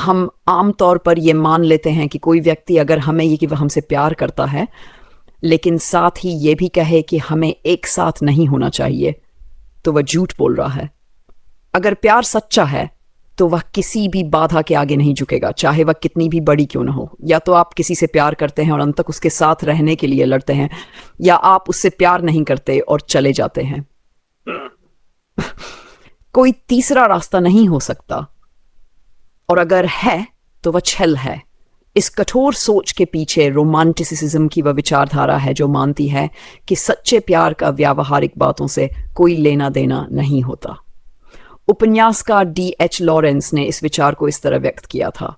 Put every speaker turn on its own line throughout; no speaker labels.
हम आम तौर पर ये मान लेते हैं कि कोई व्यक्ति अगर हमें ये कि वह हमसे प्यार करता है लेकिन साथ ही ये भी कहे कि हमें एक साथ नहीं होना चाहिए, तो वह झूठ बोल रहा है। अगर प्यार सच्चा है तो वह किसी भी बाधा के आगे नहीं झुकेगा, चाहे वह कितनी भी बड़ी क्यों ना हो। या तो आप किसी से प्यार करते हैं और अंत तक उसके साथ रहने के लिए लड़ते हैं, या आप उससे प्यार नहीं करते और चले जाते हैं। कोई तीसरा रास्ता नहीं हो सकता, और अगर है तो वह छल है। इस कठोर सोच के पीछे रोमांटिसिज्म की वह विचारधारा है जो मानती है कि सच्चे प्यार का व्यावहारिक बातों से कोई लेना देना नहीं होता। उपन्यासकार D.H. लॉरेंस ने इस विचार को इस तरह व्यक्त किया था: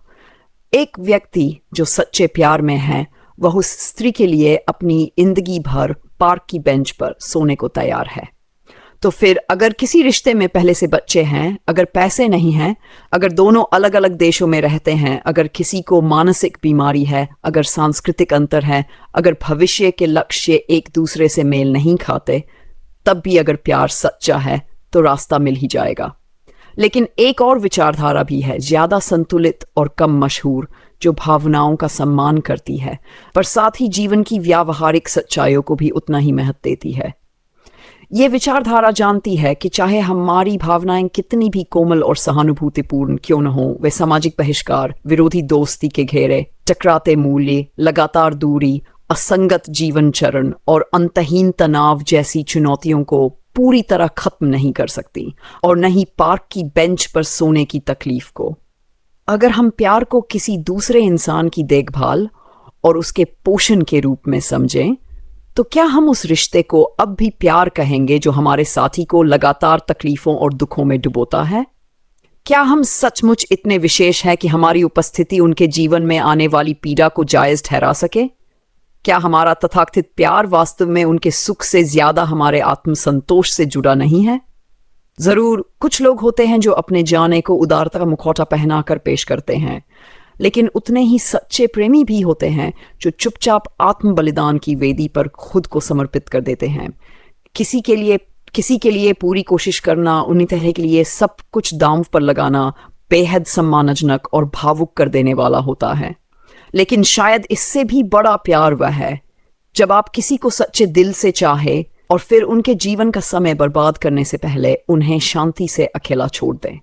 एक व्यक्ति जो सच्चे प्यार में है वह उस स्त्री के लिए अपनी जिंदगी भर पार्क की बेंच पर सोने को तैयार है। तो फिर अगर किसी रिश्ते में पहले से बच्चे हैं, अगर पैसे नहीं हैं, अगर दोनों अलग अलग देशों में रहते हैं, अगर किसी को मानसिक बीमारी है, अगर सांस्कृतिक अंतर है, अगर भविष्य के लक्ष्य एक दूसरे से मेल नहीं खाते, तब भी अगर प्यार सच्चा है तो रास्ता मिल ही जाएगा। लेकिन एक और विचारधारा भी है, ज्यादा संतुलित और कम मशहूर, जो भावनाओं का सम्मान करती है पर साथ ही जीवन की व्यावहारिक सच्चाइयों को भी उतना ही महत्व देती है। ये विचारधारा जानती है कि चाहे हमारी भावनाएं कितनी भी कोमल और सहानुभूतिपूर्ण क्यों न हो, वे सामाजिक बहिष्कार, विरोधी दोस्ती के घेरे, टकराते मूल्य, लगातार दूरी, असंगत जीवन चरण और अंतहीन तनाव जैसी चुनौतियों को पूरी तरह खत्म नहीं कर सकती, और न ही पार्क की बेंच पर सोने की तकलीफ को। अगर हम प्यार को किसी दूसरे इंसान की देखभाल और उसके पोषण के रूप में समझें, तो क्या हम उस रिश्ते को अब भी प्यार कहेंगे जो हमारे साथी को लगातार तकलीफों और दुखों में डुबोता है? क्या हम सचमुच इतने विशेष हैं कि हमारी उपस्थिति उनके जीवन में आने वाली पीड़ा को जायज ठहरा सके? क्या हमारा तथाकथित प्यार वास्तव में उनके सुख से ज्यादा हमारे आत्मसंतोष से जुड़ा नहीं है? जरूर कुछ लोग होते हैं जो अपने जाने को उदारता का मुखौटा पहनाकर पेश करते हैं, लेकिन उतने ही सच्चे प्रेमी भी होते हैं जो चुपचाप आत्म बलिदान की वेदी पर खुद को समर्पित कर देते हैं। किसी के लिए पूरी कोशिश करना, उन्हीं तरह के लिए सब कुछ दांव पर लगाना बेहद सम्मानजनक और भावुक कर देने वाला होता है। लेकिन शायद इससे भी बड़ा प्यार वह है जब आप किसी को सच्चे दिल से चाहे और फिर उनके जीवन का समय बर्बाद करने से पहले उन्हें शांति से अकेला छोड़ दें।